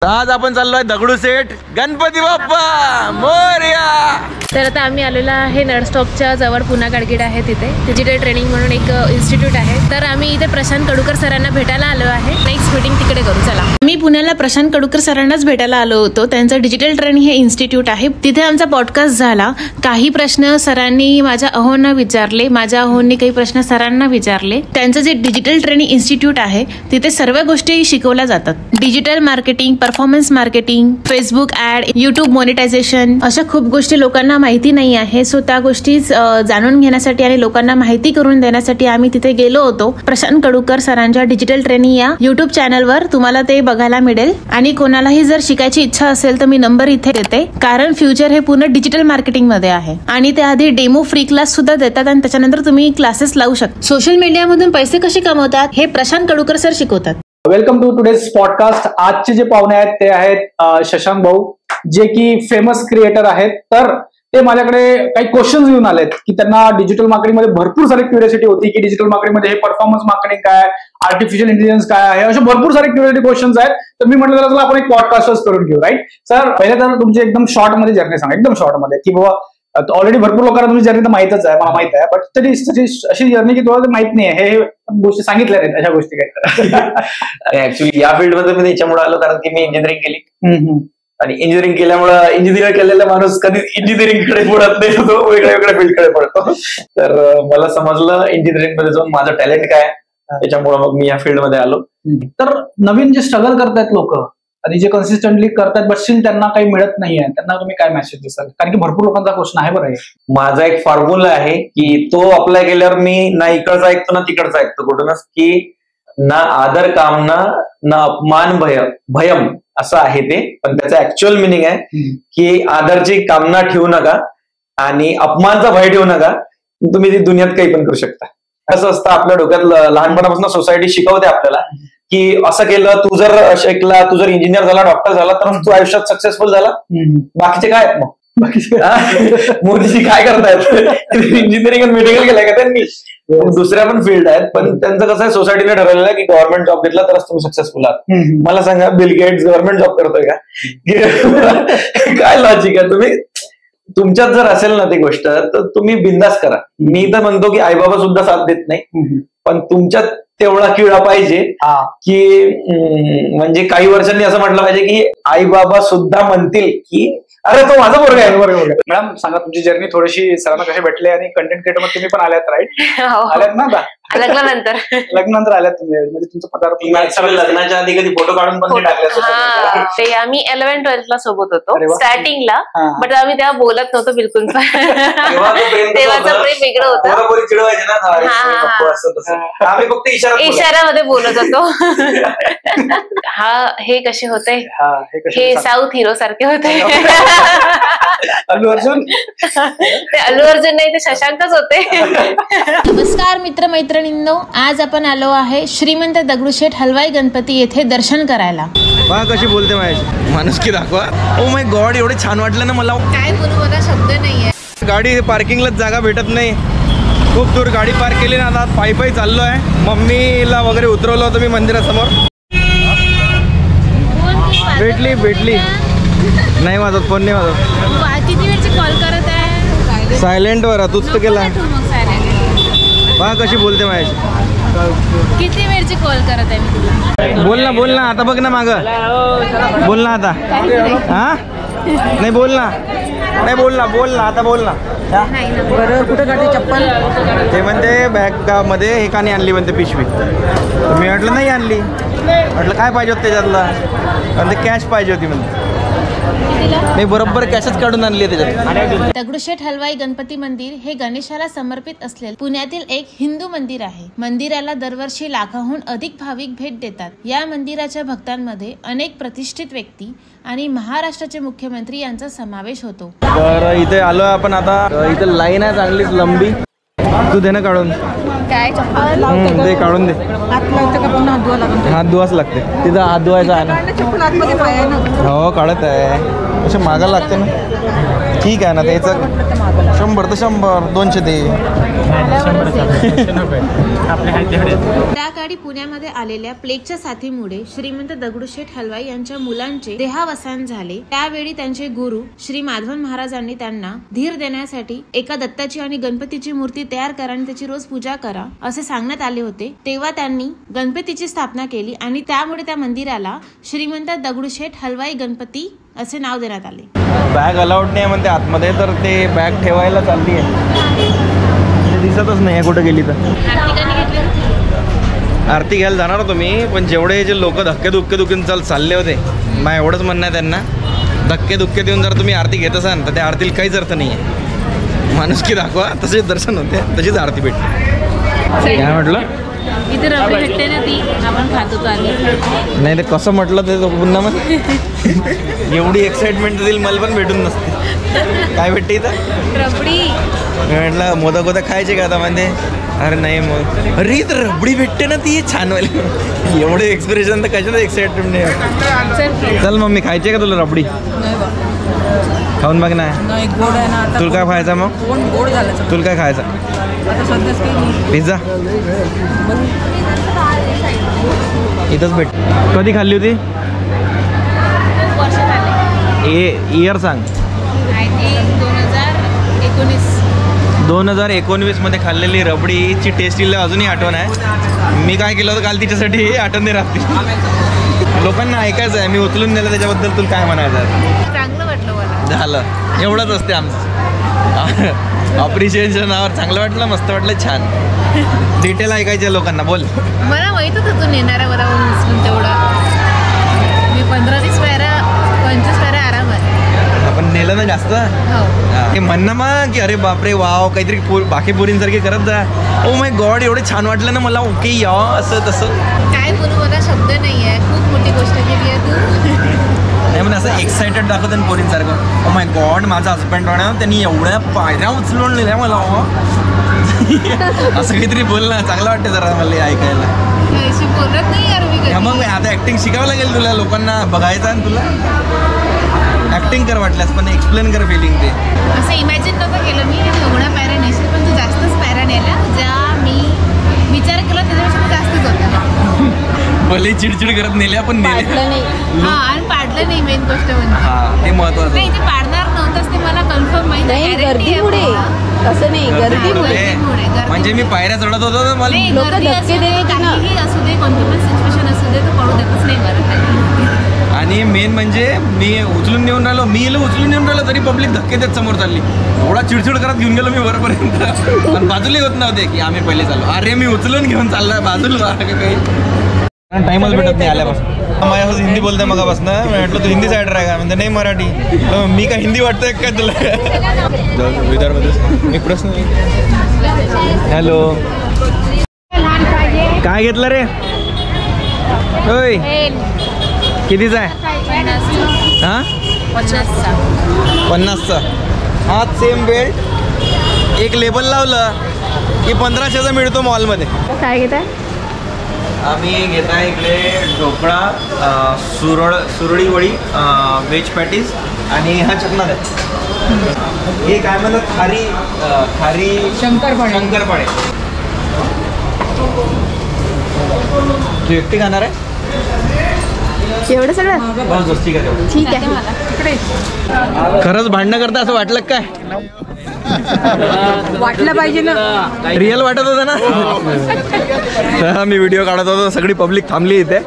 आज आपण चाललोय दगडूशेठ गणपती बाप्पा मोरया। तर आता आम्ही आलेलो आहे नळस्टॉपच्या जवळ पुन्हा गाडगीड आहे, तिथे डिजिटल ट्रेनिंग म्हणून एक इन्स्टिट्यूट आहे। तर आम्ही इथे प्रशांत कडूकर सरांना भेटायला आलो आहे। नेक्स्ट मीटिंग तिकडे करू। चला, मी पुण्याला प्रशांत कडूकर सरांनाच भेटायला आलो होतो। त्यांचं डिजिटल ट्रेनिंग हे इन्स्टिट्यूट आहे, तिथे आमचा पॉडकास्ट झाला। काही प्रश्न सरांनी माझ्या अहोंना विचारले, माझ्या अहोंनी काही प्रश्न सरांना विचारले। त्यांचं जे डिजिटल ट्रेनिंग इन्स्टिट्यूट आहे तिथे सर्व गोष्टी शिकवल्या जातात। Digital marketing, performance marketing, Facebook ad, YouTube monetisation, अशा खूप गोष्टी लोकांना माहिती नाही आहे। सो त्या गोष्टी जाणून घेण्यासाठी आणि लोकांना माहिती करून देण्यासाठी आम्ही तिथे गेलो होतो। प्रशांत कडूकर सरांच्या डिजिटल ट्रेनिंग या युट्यूब चॅनलवर तुम्हाला ते बघायला मिळेल। आणि कोणालाही जर शिकायची इच्छा असेल तर मी नंबर इथे देते, कारण फ्युचर हे पूर्ण डिजिटल मार्केटिंग मध्ये आहे। आणि ते आधी डेमो फ्री क्लास सुद्धा देतात आणि त्याच्यानंतर तुम्ही क्लासेस लावू शकता। सोशल मीडियामधून पैसे कसे कमवतात हे प्रशांत कडूकर सर शिकवतात। Welcome to today's podcast. आजचे जे पाहुणे आहेत ते आहेत शशांक भाऊ, जे की फेमस क्रिएटर आहेत। तर ते माझ्याकडे काही क्वेश्चन्स घेऊन आलेत की त्यांना डिजिटल मार्केटिंगमध्ये भरपूर सारी क्युरियोसिटी होती की डिजिटल मार्केटिंगमध्ये हे परफॉर्मन्स मार्केटिंग काय, आर्टिफिशियल इंटेलिजन्स काय आहे, असे भरपूर सारे क्युरियोसिटी क्वेश्चन्स आहेत। तर मी म्हटलं चला आपण एक पॉडकास्टच करून घेऊ। राईट सर, पहिले तर तुमची एकदम शॉर्ट मध्ये जर्नी सांगा, एकदम शॉर्ट मध्ये, की बाबा ऑलरेडी भरपूर लोकांना तुमची जर्नी तर माहितच आहे, मला माहित आहे, बट तरी अशी जर्नी की तुम्हाला माहित नाही आहे, हे गोष्टी सांगितल्या नाहीत अशा गोष्टी काय? ऍक्च्युली या फील्ड मध्ये मी त्याच्यामुळे आलो कारण की मी इंजिनिअरिंग केली आणि इंजिनिअरिंग केल्यामुळे इंजिनिअर केलेला माणूस कधी इंजिनिअरिंग कडे पडत नाही, तो वेगळ्या वेगळ्या फील्डकडे पडतो। तर मला समजलं इंजिनिअरिंग मध्ये जाऊन माझं टॅलेंट काय, त्याच्यामुळे मग मी या फील्ड मध्ये आलो। तर नवीन जे स्ट्रगल करतायत लोक आणि जे कन्सिस्टंटली करतात बट स्टील त्यांना काही मिळत नाहीये, त्यांना तुम्ही काय मेसेज देसाल? कारण की भरपूर लोकांचा क्वेश्चन आहे। बरं, माझा एक फॉर्म्युला आहे की तो अप्लाय केल्यावर मी ना इकडचा ऐकतो ना तिकडचा ऐकतो, कुठूनच की ना आदर कामना ना अपमान भयम असं आहे ते। पण त्याचं ऍक्च्युअल मिनिंग आहे की आदरची कामना ठेवू नका आणि अपमानचा भय ठेवू नका, तुम्ही ती दुनियात काही पण करू शकता। असं असतं आपल्या डोक्यात लहानपणापासून सोसायटी शिकवते आपल्याला की असं केलं, तू जर शिकला, तू जर इंजिनियर झाला, डॉक्टर झाला तर तू आयुष्यात सक्सेसफुल झाला, बाकीचे काय आहेत मग? मोदीजी काय करतायत? इंजिनिअरिंग आणि मेडिकल केलंय का त्यांनी? दुसऱ्या पण फील्ड आहेत, पण त्यांचं कसं आहे, सोसायटीने ठरवलेलं आहे की गव्हर्नमेंट जॉब घेतला तरच तुम्ही सक्सेसफुल आहात। मला सांगा, बिल गेट्स गव्हर्नमेंट जॉब करतोय का? काय लॉजिक आहे? तुम्ही तुमच्यात जर असेल ना ती गोष्ट तर तुम्ही बिंदास करा। मी तर म्हणतो की आईबाबा सुद्धा साथ देत नाही, पण तुमच्यात तेवढा किळा पाहिजे की म्हणजे काही वर्षांनी असं म्हटलं पाहिजे की आई बाबा सुद्धा म्हणतील की अरे तो माझा पोरगा आहे। बरोबर मॅडम, सांगा तुमची जर्नी थोडीशी, सरांना कसे भेटले आणि कंटेंट क्रिएटर मध्ये तुम्ही पण आल्यात, राईट? आल्यात ना आता लग्नानंतर आल्यात तुम्ही, म्हणजे तुमचं पदार्पण लग्नाच्या आधी कधी फोटो काढून पण टाकले? ते आम्ही 11-12 ला सोबत होतो स्टार्टिंगला, बट आम्ही तेव्हा बोलत नव्हतो बिलकुल। तेव्हाचं प्रेम वेगळं होतं, चिडवायचे ना, आम्ही फक्त इशाऱ्यामध्ये बोलत होतो। हे कसे होते, हे साऊथ हिरो सारखे होते। अल्लू अर्जुन नाही, ते शशांकच होते। नमस्कार मित्रमैत्रिणींनो, आज आपण आलो आहे श्रीमंत दगडूशेठ हलवाई गणपती येथे दर्शन करायला। बघा कशी बोलते माझ्याशी, माणूस की दाखवा। ओ माय गॉड, एवढे छान वाटलं ना मला, काय बोलू, मला शब्द नाहीये। गाडी पार्किंगलाच जागा भेटत नाही, खूप दूर गाडी पार्क केली ना, आता पायी चाललो आहे। मम्मीला वगैरे उतरवलं होतं मी मंदिरासमोर, भेटली नाही वाजत, फोन नाही वाजत। किती वेळची कॉल करत आहे? सायलेंट वर, तूच तर केला। बघा कशी बोलते माझ्याशी, किती वेळची कॉल करत आहे मी तुला? बोल ना आता, बघ ना माग, बोल ना आता। हा नाही, बोल ना आता, बोल ना। बरं, कुठे काढते चप्पल? ते म्हणते बॅग मध्ये हे का नाही आणली म्हणते पिशवी। मी म्हटलं नाही आणली, म्हटलं काय पाहिजे होतं त्याच्यातलं, आणि ते कॅश पाहिजे होती म्हणते, मी बरोबर कॅशच काढून आणली त्याच्यात। दगडूशेठ हलवाई गणपती मंदिर हे गणेशाला समर्पित असलेले पुण्यातील एक हिंदू मंदिर आहे। मंदिराला दरवर्षी लाखाहून अधिक भाविक भेट देतात। या मंदिराच्या भक्तांमध्ये अनेक प्रतिष्ठित व्यक्ती आणि महाराष्ट्राचे मुख्यमंत्री यांचा समावेश होतो। तर इथे आलो आपण आता, इथे लाईन आहे चांगलीच लंबी, तू दे ना काढून, काय चप्पल दे काढून दे, हात धुवाच लागते तिथं, हात धुवायचा आहे ना। हो काढत आहे, असे मागायला लागते ना। ठीक आहे ना त्याचं 100 तर 100 200 दे. त्या काळी पुण्यामध्ये आलेल्या प्लेगच्या साथीमुळे श्रीमंत दगडूशेठ हलवाई यांच्या मुलांचे देहावसान झाले. त्यावेळी त्यांचे गुरु श्री माधवन महाराजांनी त्यांना धीर देण्यासाठी एका दत्ताची आणि गणपतीची मूर्ती तयार करा आणि त्याची रोज पूजा करा असे सांगण्यात आले होते. तेव्हा त्यांनी गणपतीची स्थापना केली आणि त्यामुळे त्या मंदिराला श्रीमंत दगडूशेठ हलवाई गणपती असे नाव देण्यात आले. बॅग अलाउड नाही म्हणते आतमध्ये, तर ते बॅग ठेवायला चालली आहे. ते दिसतच नाही कुठे गेली तर. आरती घ्यायला जाणार होतो मी, पण जेवढे जे लोक धक्के दुक्के चालले होते, मला एवढंच म्हणणं आहे त्यांना, धक्के दुक्के देऊन जर तुम्ही आरती घेत असाल तर त्या आरतीला काहीच अर्थ नाही आहे. माणुसकी दाखवा, तसेच दर्शन होते, तशीच आरती भेटते. काय म्हटलं? इथे रबडी भेटते ना, ती आपण खात होतो आधी. नाही ते कसं म्हटलं ते पुन्हा मग एवढी एक्साइटमेंट देईल मला पण भेटून नसते. काय भेटते इथं? रबडी. म्हटलं मोदक खायचे का आता म्हणजे, अरे नाही मग अरे इथं रबडी भेटते ना ती छानवाली. एवढे एक्सप्रेशन तर कशाचं एक्साइटमेंट नाही. चल मम्मी खायचे का तुला रबडी? खाऊन बघ ना. तुला काय खायचं मग? तुला काय खायचं? पिझ्झा इथंच भेट. कधी खाल्ली होती? इयर सांग. 2019 मध्ये खाल्लेली रबडीची टेस्ट हिला अजूनही आठवण आहे. मी काय केलं होतं काल तिच्यासाठी आठवण नाही राहते. लोकांना ऐकायचं आहे, मी उचलून नेलं त्याच्याबद्दल तुला काय म्हणायचं आहे? चांगलं वाटलं मला. झालं एवढंच असते आमचं. अप्रिशिएशनावर चांगलं वाटलं, मस्त वाटलं, छान. डिटेल ऐकायचे लोकांना. बोल. मला माहित होतं तू नेणारा मला उचलून तेवढं. मी 15-20 पेरा 25 पेरा आराम आहे. आपण नेलं ना जास्त. हे म्हणणं मग की अरे बापरे वाव काहीतरी बाकी पोरींसारखे करत जा. ओ माय गॉड एवढे छान वाटलं ना मला. ओके या असं तसं काय बोलू, मला शब्द नाही आहे. खूप मोठी गोष्ट केली आहे तू. नाही पण असं एक्सायटेड दाखवतं ना पोरींसारखं. ओ माय गॉड माझा हजबंड होणार, त्यांनी एवढ्या पायऱ्या उचलून नेल्या मला. असं काहीतरी बोल ना, चांगलं वाटतं जरा मला ऐकायला. बोलत नाही यार मी. मग आता ऍक्टिंग शिकावं लागेल तुला, लोकांना बघायचं आणि तुला ऍक्टिंग कर वाटल्यास, पण एक्सप्लेन कर फिलिंग ते. असं इमॅजिन नव्हतं केलं मी एवढ्या पॅरा नेशील, पण तू जास्तच पॅरा नेल्या ज्या मी विचार केला त्याच्यापेक्षा जास्तच होता. भले चिडचिड करत नेल्या पण नेल्या. हा आणि पाडलं नाही मेन गोष्ट म्हणजे. हा ते महत्वाचं. नाही ते पाडणार नव्हतंच ते मला कन्फर्म माहिती आहे. गर्दीमुळे असं नाही, गर्दीमुळे. म्हणजे मी पायऱ्या चढत होतो तर मला गर्दी असू दे, काहीही असू दे, कोणती पण सिच्युएशन असू दे, तर पडू देतच नाही मला. आणि मेन म्हणजे मी उचलून नेऊन राहिलो, उचलून नेऊन राहिलो तरी पब्लिक धक्के देत समोर चालली. एवढा चिडचिड करत घेऊन गेलो मी वरपर्यंत, पण बाजूला होत नव्हते की आम्ही पहिले चाललो. अरे मी उचलून घेऊन चाललोय बाजूला. काही टाइमच भेटत नाही आल्यापासून. माझ्यापासून हिंदी बोलतोय मगापासून. मी म्हटलं तू हिंदी साईडर आहे का? म्हणजे नाही मराठी. मी काय हिंदी वाटतंय काय तुला? विदर्भात एक प्रश्न. हॅलो काय घेतलं रे? होय कितीचा आहे? हां 50चा. हा सेम बेल्ट एक लेबल लावलं की 1500चा मिळतो मॉलमध्ये. काय घेत आहे? आम्ही घेत आहे इकडे ढोकळा, सुरळी वडी, व्हेज पॅटीस आणि हा चकनाद आहे. हे काय म्हणतात? खारी शंकरपाळे. तू एकटी खाणार आहे? एवढं सगळं? बस ठीक आहे. ठीक आहे. खरंच भांडणं करता असं वाटलं काय? वाटलं पाहिजे ना. रिअल वाटत होतं ना. मी व्हिडिओ काढत होतो, सगळी पब्लिक थांबली इथे.